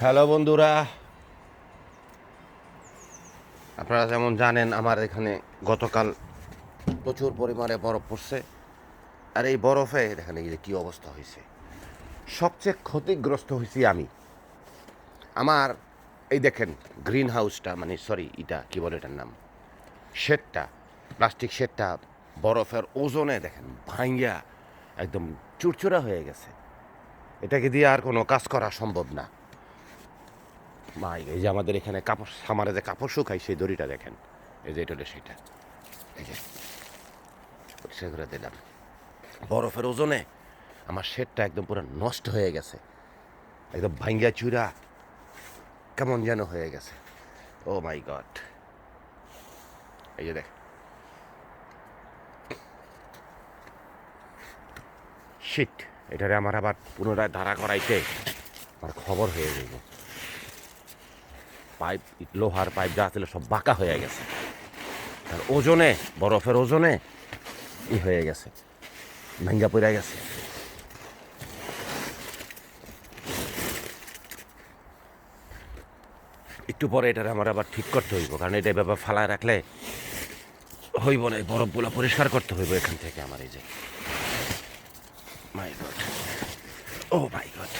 Hello বন্ধুরা, আপনারা যেমন জানেন আমার এখানে গতকাল প্রচুর পরিমাণে বরফ পড়ছে। আর এই বরফে দেখেন এই যে কী অবস্থা হয়েছে। সবচেয়ে ক্ষতিগ্রস্ত হয়েছি আমি। আমার এই দেখেন গ্রিন হাউসটা, মানে সরি এটা কী বলে এটার নাম, শেডটা, প্লাস্টিক শেডটা বরফের ওজনে দেখেন ভাঙ্গিয়া একদম চুরচুরা হয়ে গেছে। এটাকে দিয়ে আর কোনো কাজ করা সম্ভব না। এই যে আমাদের এখানে কাপড়, সামারে যে কাপড় শুকাই সেই দড়িটা দেখেন, এই যে এটা হলো সেইটা, এই যে পরিষ্কার করে দিলাম। বরফের ওজনে আমার শেডটা একদম পুরো নষ্ট হয়ে গেছে, একদম ভাঙ্গিয়া চুরা কেমন যেন হয়ে গেছে। ও মাই গড, এই যে দেখ, শিট, এটারে আমার আবার পুনরায় দাঁড়া করাইতে আমার খবর হয়ে গেল। পাইপ, লোহার পাইপ যা ছিল সব বাঁকা হয়ে গেছে, আর ওজনে, বরফের ওজনে হয়ে গেছে, ভাঙ্গা পড়ে গেছে। একটু পরে এটার আমার আবার ঠিক করতে হইব, কারণ এটা ব্যাপার ফালায় রাখলে হইব না। বরফগুলো পরিষ্কার করতে হইব এখান থেকে আমার। এই যে মাই গড, ও মাই গড,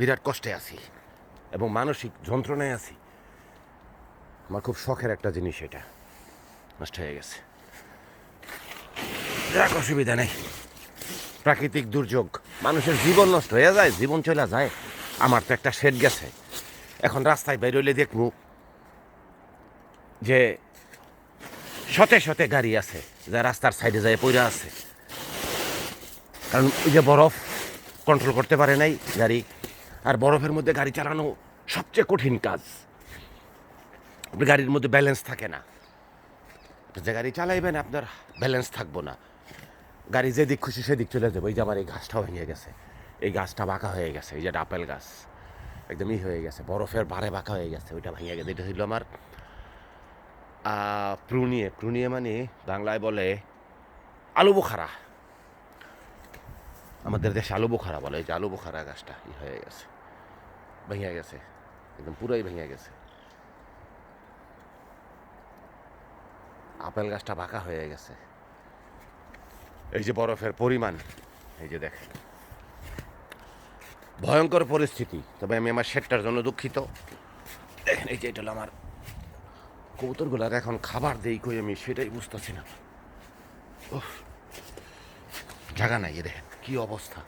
বিরাট কষ্টে আছি এবং মানসিক যন্ত্রণায় আছি। আমার খুব শখের একটা জিনিস এটা নষ্ট হয়ে গেছে। যাক, অসুবিধা নেই, প্রাকৃতিক দুর্যোগ, মানুষের জীবন নষ্ট হয়ে যায়, জীবন চলে যায়। আমার তো একটা শেড গেছে, এখন রাস্তায় বেরোলে দেখবো যে শতে শতে গাড়ি আছে যা রাস্তার সাইডে যায় পইরা আছে, কারণ ওই যে বরফ কন্ট্রোল করতে পারে নাই গাড়ি। আর বরফের মধ্যে গাড়ি চালানো সবচেয়ে কঠিন কাজ। গাড়ির মধ্যে ব্যালেন্স থাকে না, যে গাড়ি চালাইবেন আপনার ব্যালেন্স থাকবো না, গাড়ি যেদিক খুশি সেদিক চলে যাবে। এই যে আমার এই গাছটাও ভেঙে গেছে, এই গাছটা বাঁকা হয়ে গেছে, এই যে আপেল গাছ একদমই হয়ে গেছে, বরফের ভারে বাঁকা হয়ে গেছে, ওইটা ভেঙে গেছে। এটা হইল আমার প্রুনিয়ে, প্রুনিয়ে মানে বাংলায় বলে আলু বোখারা, আমাদের দেশে আলু বোখারা বলে। এই যে আলু বোখারা গাছটা হয়ে গেছে, ভেঙে গেছে, একদম পুরোই ভেঙে গেছে। আপেল গাছটা বাঁকা হয়ে গেছে। এই যে বরফের পরিমাণ, এই যে দেখেন, ভয়ঙ্কর পরিস্থিতি। তবে আমি আমার শেডটার জন্য দুঃখিত। দেখেন এই যে এটা হলো আমার কবুতরগুলার এখন খাবার দেই কই আমি সেটাই বুঝতেছি না। জায়গা নাই, দেখেন কি অবস্থা।